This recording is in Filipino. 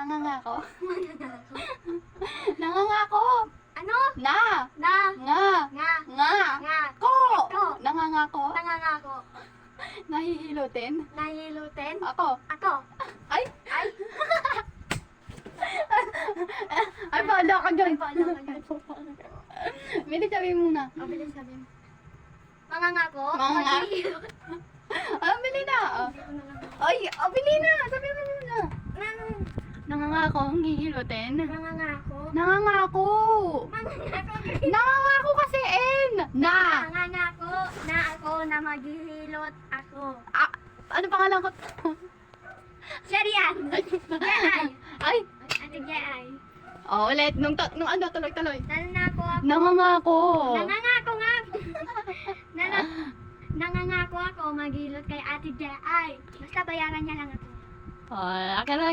Nangangako. Mananako. Nangangako. Ano? Na. Na. Nga. Nga. Nga. Nga. Ko. Ko. Nangangako. Nangangako. Nahihilutin. Nahilutin. Ako. Ako. Ay. Ay. Ay, bahala ka dyan. Ay, bahala ka dyan. Bili, sabi muna. O, bilis sabi mo. Mangangako. Manganga- Maghihilot. Ah, bili na. Hindi ko na lang. Ay, bili na. Sabi mo muna. Nang. Nangangako, hihilutin. Mangangako. Nangangako. Mangangako. Nangangako kasi, N. Na. Mangangako na ako na maghihilot ako. Ah, ano pangalan ko? Sherian. Jai. Ay. Ate Jai. Oh, ulit. Nung ano, tuloy-tuloy. Nanangako ako. Nangangako. Nangangako nga. Nangangako ako maghilot kay Ate Jai. Basta bayaran niya lang ako. Oh, akin na.